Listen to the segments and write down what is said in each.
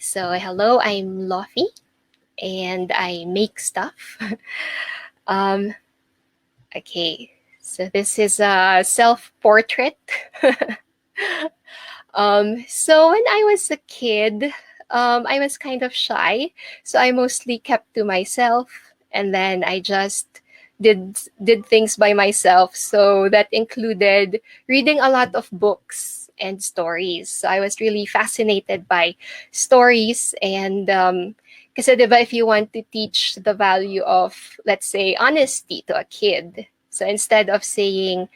So, hello, I'm Lofi and I make stuff. um, okay, so this is a self portrait. So, when I was a kid, I was kind of shy. So, I mostly kept to myself and then I just did things by myself. So, that included reading a lot of books and stories. So, I was really fascinated by stories and kasi diba if you want to teach the value of, let's say, honesty to a kid, so instead of saying,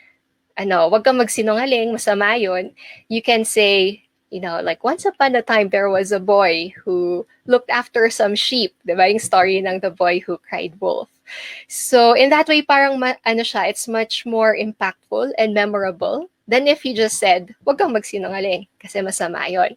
wag kang magsinungaling, masama yun, you can say, like once upon a time there was a boy who looked after some sheep, diba? Yung story ng the boy who cried wolf. So in that way, parang it's much more impactful and memorable than if you just said, wag kang magsinungaling kasi masama yun.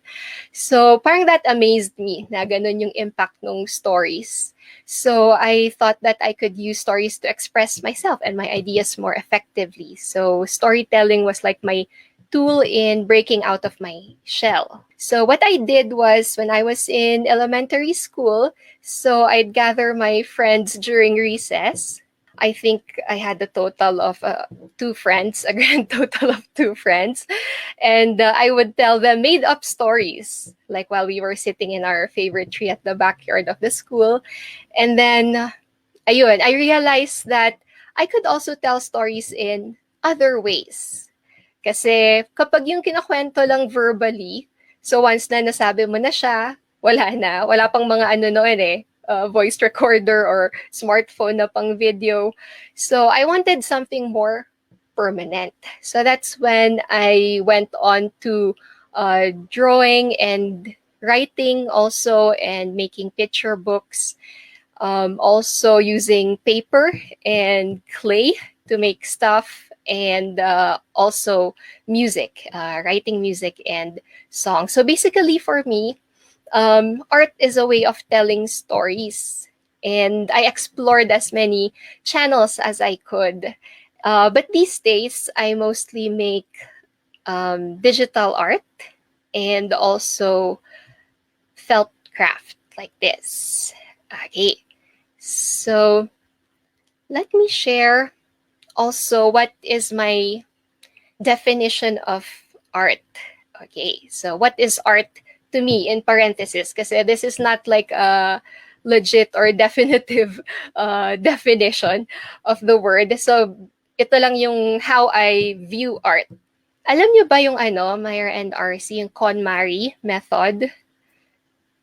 So parang that amazed me na ganun yung impact ng stories. So I thought that I could use stories to express myself and my ideas more effectively. So storytelling was like my tool in breaking out of my shell. So what I did was when I was in elementary school, so I'd gather my friends during recess. I think I had a total of two friends, a grand total of two friends. And I would tell them made up stories, like while we were sitting in our favorite tree at the backyard of the school. And then, ayun, I realized that I could also tell stories in other ways. Kasi kapag yung kinakwento lang verbally, so once na nasabi mo na siya, wala na. Wala pang mga ano noon voice recorder or smartphone na pang video. So I wanted something more permanent. So that's when I went on to drawing and writing also and making picture books. Also using paper and clay to make stuff, and also music, writing music and songs. So basically for me, art is a way of telling stories. And I explored as many channels as I could. But these days, I mostly make digital art and also felt craft like this. Okay, so let me share also what is my definition of art. Okay, so what is art to me in parentheses? Because this is not like a legit or definitive definition of the word. So ito lang yung how I view art. Alam niyo ba yung Meyer and RC, yung KonMari method?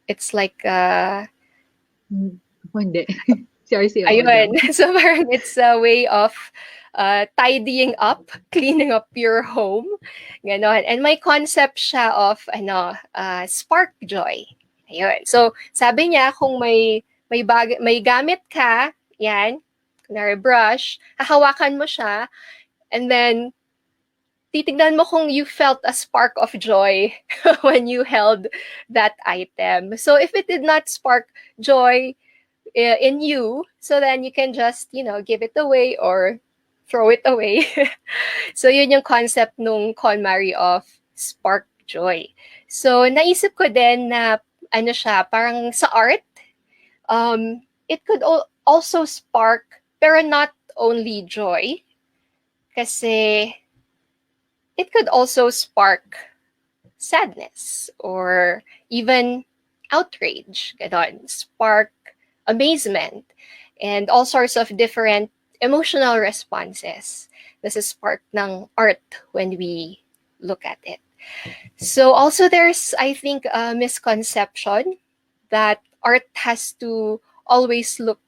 It's like Ako hindi. Si RC, oo daw. ayun. So parang it's a way of tidying up, cleaning up your home. Ganon. And may concept siya of spark joy. Ayun. So sabi niya kung may gamit ka, yan, kunwari brush, hahawakan mo siya, and then titignan mo kung you felt a spark of joy when you held that item. So if it did not spark joy in you, so then you can just, give it away or throw it away. So yun yung concept nung KonMari of spark joy. So naisip ko din na siya, parang sa art, it could also spark, pero not only joy, kasi it could also spark sadness or even outrage, ganon, spark amazement, and all sorts of different emotional responses. This is part ng art when we look at it. So also there's, I think, a misconception that art has to always look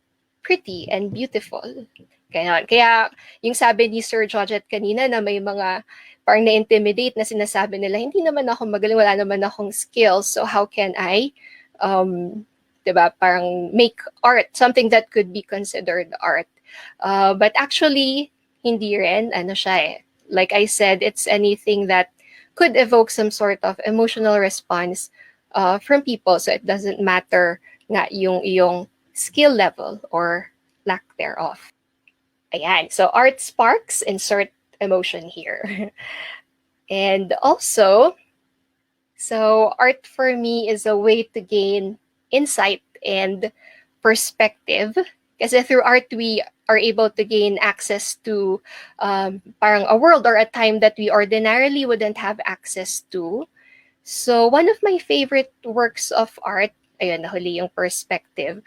pretty and beautiful. Kaya yung sabi ni Sir Georgette kanina na may mga parang na-intimidate na sinasabi nila, hindi naman ako magaling, wala naman akong skills, so how can I diba, parang make art, something that could be considered art. But actually, hindi rin, siya eh. Like I said, it's anything that could evoke some sort of emotional response from people. So it doesn't matter nga yung iyong skill level or lack thereof. Ayan. So art sparks, insert emotion here. And also, So art for me is a way to gain insight and perspective. Kasi through art, we are able to gain access to parang a world or a time that we ordinarily wouldn't have access to. So one of my favorite works of art, ayun, nahuli yung perspective.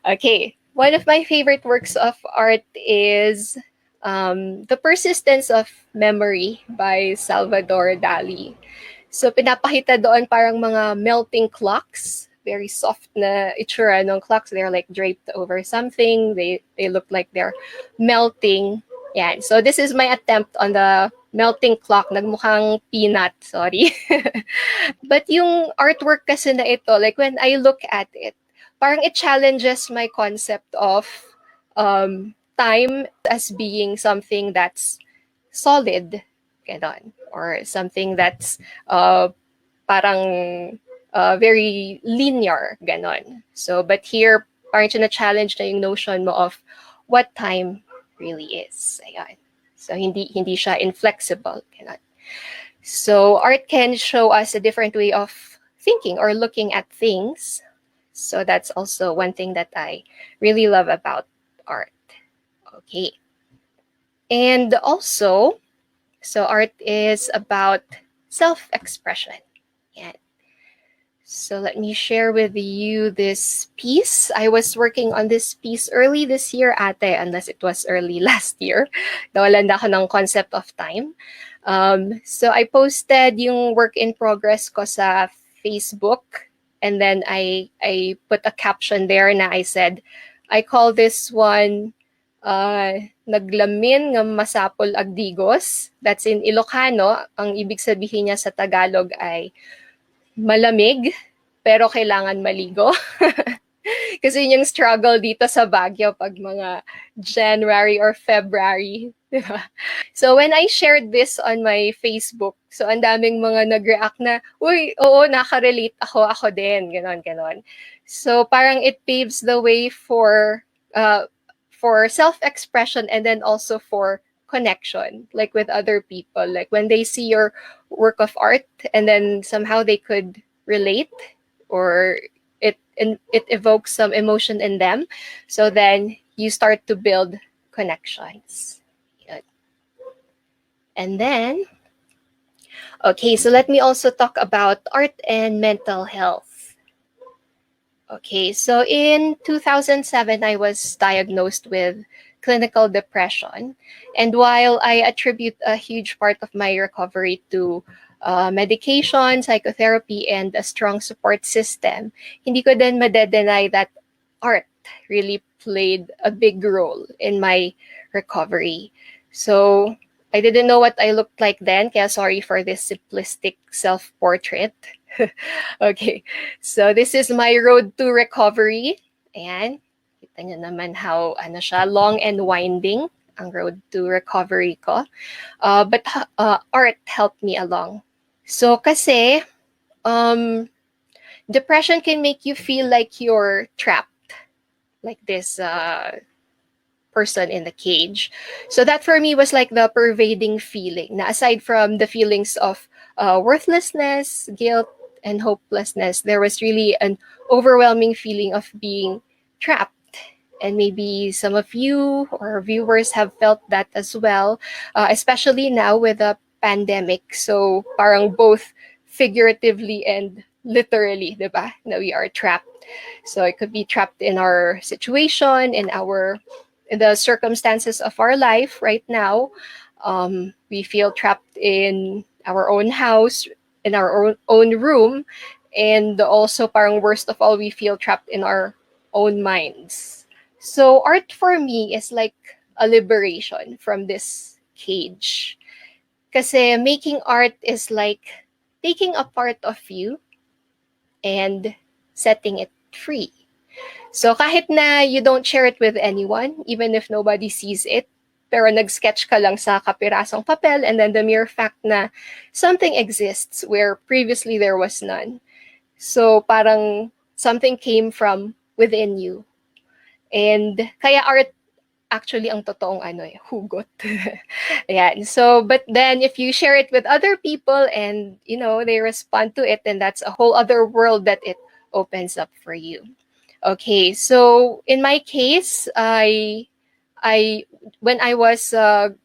Okay, one of my favorite works of art is The Persistence of Memory by Salvador Dali. So pinapakita doon parang mga melting clocks. Very soft na itsura ng clocks. They're like draped over something. They look like they're melting. Yan. So this is my attempt on the melting clock. Nagmukhang peanut. Sorry. But yung artwork kasi na ito, like when I look at it, parang it challenges my concept of time as being something that's solid, ganon, or something that's parang very linear, ganon. So, but here, parang na-challenge na yung notion mo of what time really is. Ayan. So, hindi siya inflexible, ganon. So, art can show us a different way of thinking or looking at things. So, that's also one thing that I really love about art. Okay. And also, so art is about self-expression. Yeah. So let me share with you this piece. I was working on this piece early this year, ate, unless it was early last year. Nawalan na ako ng concept of time. So I posted yung work in progress ko sa Facebook, and then I put a caption there na I said, I call this one naglamin ng masapol agdigos. That's in Ilocano. Ang ibig sabihin niya sa Tagalog ay malamig, pero kailangan maligo. Kasi yun yung struggle dito sa Baguio pag mga January or February. Diba? So when I shared this on my Facebook, so ang daming mga nag-react na, uy, oo, nakarelate ako din, ganon. So parang it paves the way for self-expression and then also for connection, like with other people. Like when they see your work of art and then somehow they could relate, or it evokes some emotion in them. So then you start to build connections. And then, okay, so let me also talk about art and mental health. Okay, so in 2007, I was diagnosed with clinical depression. And while I attribute a huge part of my recovery to medication, psychotherapy, and a strong support system, hindi ko din madedenay that art really played a big role in my recovery. So I didn't know what I looked like then, kaya sorry for this simplistic self-portrait. Okay, so this is my road to recovery. Ayan, kita nyo naman how siya, long and winding ang road to recovery ko. But art helped me along. So kasi, depression can make you feel like you're trapped, like this person in the cage. So that for me was like the pervading feeling. Na aside from the feelings of worthlessness, guilt, and hopelessness, there was really an overwhelming feeling of being trapped. And maybe some of you or viewers have felt that as well, especially now with the pandemic. So parang both figuratively and literally, diba? Na we are trapped. So it could be trapped in our situation, in the circumstances of our life right now. We feel trapped in our own house, in our own room, and also parang worst of all, we feel trapped in our own minds. So art for me is like a liberation from this cage. Kasi making art is like taking a part of you and setting it free. So kahit na you don't share it with anyone, even if nobody sees it, pero nag-sketch ka lang sa kapirasong papel, and then the mere fact na something exists where previously there was none. So parang something came from within you. And kaya art actually ang totoong hugot. Yeah. So, but then if you share it with other people and, they respond to it, then that's a whole other world that it opens up for you. Okay. So in my case, I, when I was on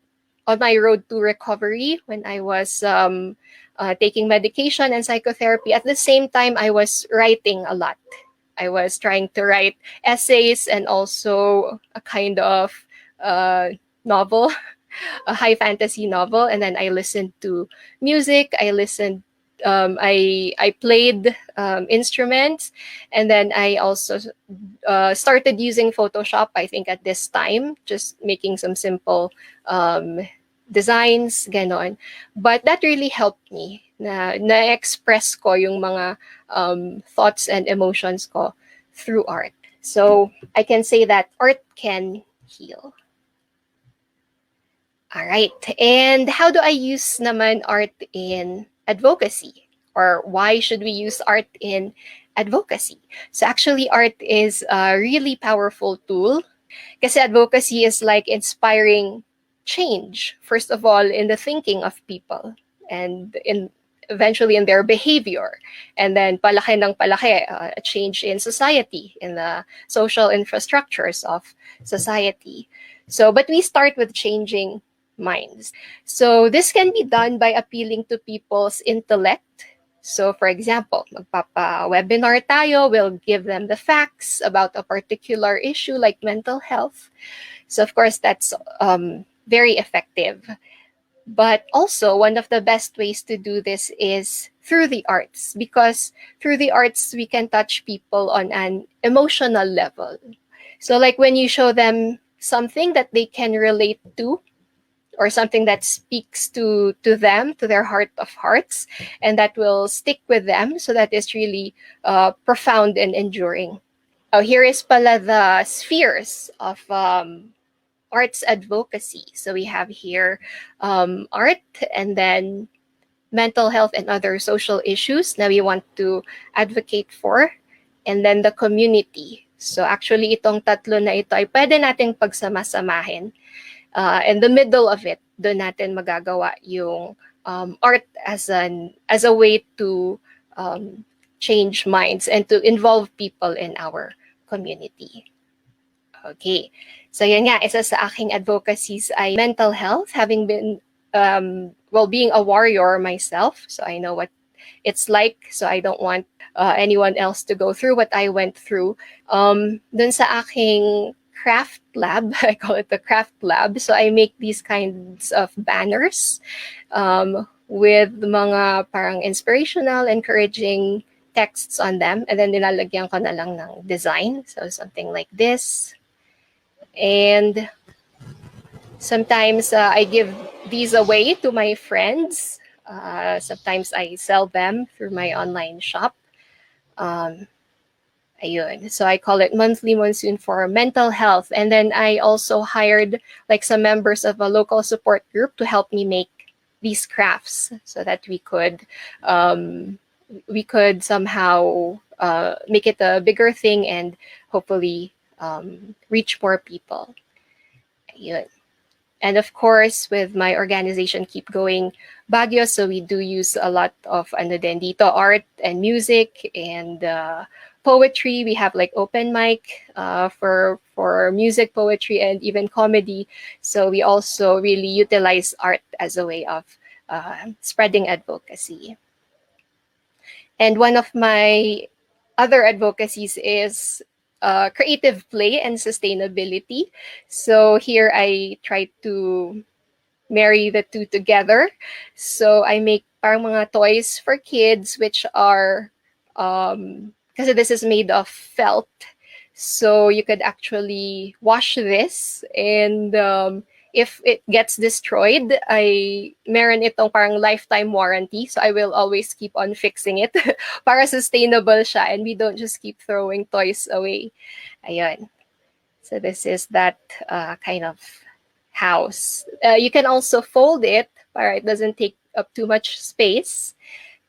my road to recovery, when I was taking medication and psychotherapy, at the same time, I was writing a lot. I was trying to write essays and also a kind of uh, novel, a high fantasy novel. And then I listened to music. I played instruments, and then I also started using Photoshop. I think at this time, just making some simple um, designs, ganon. But that really helped me na-express ko yung mga thoughts and emotions ko through art. So I can say that art can heal. All right. And how do I use naman art in advocacy? Or why should we use art in advocacy? So actually, art is a really powerful tool. Because advocacy is like inspiring change, first of all, in the thinking of people and in eventually in their behavior. And then palaki ng palaki, a change in society, in the social infrastructures of society. So, but we start with changing minds. So this can be done by appealing to people's intellect. So for example, magpapa-webinar tayo, we'll give them the facts about a particular issue like mental health. So of course, that's very effective. But also, one of the best ways to do this is through the arts, because through the arts, we can touch people on an emotional level. So like when you show them something that they can relate to, or something that speaks to them, to their heart of hearts, and that will stick with them. So that is really profound and enduring. Oh, here is pala the spheres of arts advocacy. So we have here art, and then mental health and other social issues na we want to advocate for, and then the community. So actually, itong tatlo na ito ay pwede nating pagsama-samahin. In the middle of it, doon natin magagawa yung art as a way to change minds and to involve people in our community. Okay. So yun nga, isa sa aking advocacies ay mental health, having been, being a warrior myself. So I know what it's like. So I don't want anyone else to go through what I went through. Dun sa aking craft lab, I call it the craft lab. So I make these kinds of banners with mga parang inspirational, encouraging texts on them. And then nilalagyan ko na lang ng design. So something like this. And sometimes I give these away to my friends. Sometimes I sell them through my online shop. Ayun. So I call it Monthly Monsoon for mental health. And then I also hired like some members of a local support group to help me make these crafts so that we could somehow make it a bigger thing and hopefully reach more people. Ayun. And of course, with my organization Keep Going Baguio, so we do use a lot of dito, art and music and poetry. We have like open mic for music, poetry, and even comedy. So we also really utilize art as a way of spreading advocacy. And one of my other advocacies is creative play and sustainability. So here I try to marry the two together. So I make parang mga toys for kids, which are, kasi this is made of felt. So you could actually wash this, and if it gets destroyed, meron itong parang lifetime warranty. So I will always keep on fixing it para sustainable siya, and we don't just keep throwing toys away. Ayun. So this is that kind of house. You can also fold it para it doesn't take up too much space.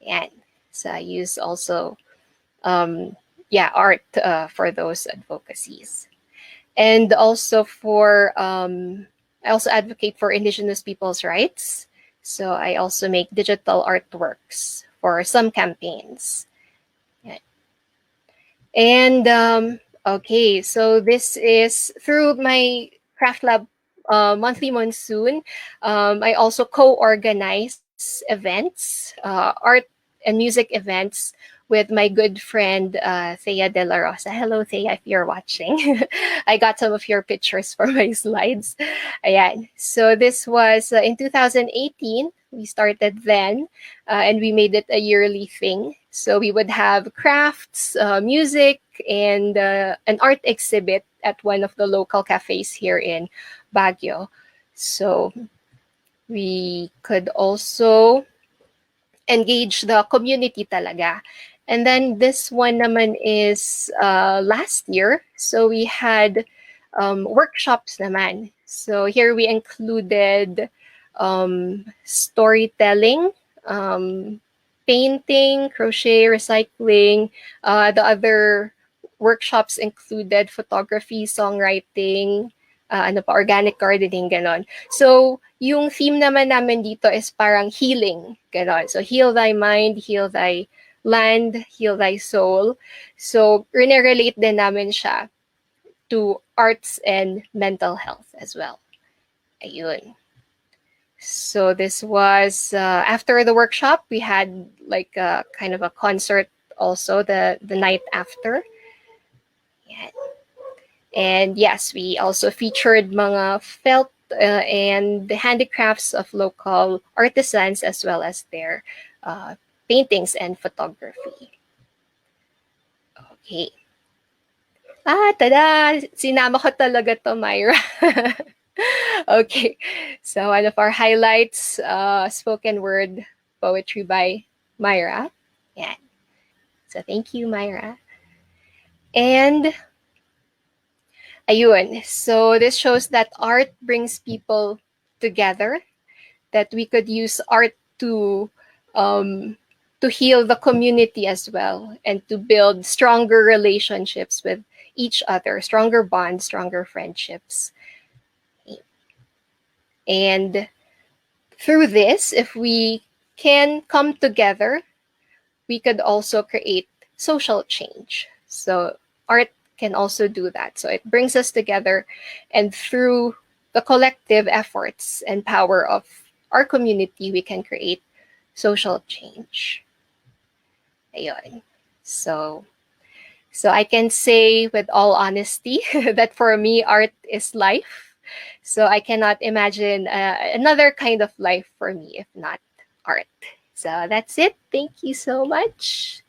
And so I use also art for those advocacies. And also I also advocate for Indigenous people's rights. So I also make digital artworks for some campaigns. Yeah. And okay, so this is through my Craft Lab monthly monsoon. I also co-organize events, art and music events with my good friend Thea De La Rosa. Hello, Thea, if you're watching. I got some of your pictures for my slides. Ayan. So this was in 2018. We started then, and we made it a yearly thing. So we would have crafts, music, and an art exhibit at one of the local cafes here in Baguio. So we could also engage the community talaga. And then this one naman is last year. So we had workshops naman. So here we included storytelling, um, painting, crochet, recycling. The other workshops included photography, songwriting, ano pa, organic gardening, ganon. So, yung theme naman namin dito is parang healing, ganon. So, heal thy mind, heal thy land, heal thy soul. So, relate din namin siya to arts and mental health as well. Ayun. So this was after the workshop. We had like a kind of a concert also the night after. Yeah. And yes, we also featured mga felt and the handicrafts of local artisans as well as their uh, paintings and photography. Okay. Tada! Sinama ko talaga to, Myra. Okay. So one of our highlights, spoken word poetry by Myra. Yeah. So thank you, Myra. And ayun. So this shows that art brings people together, that we could use art um, to heal the community as well and to build stronger relationships with each other, stronger bonds, stronger friendships. And through this, if we can come together, we could also create social change. So art can also do that. So it brings us together, and through the collective efforts and power of our community, we can create social change. Ayun. So I can say with all honesty that for me, art is life. So I cannot imagine another kind of life for me if not art. So that's it. Thank you so much.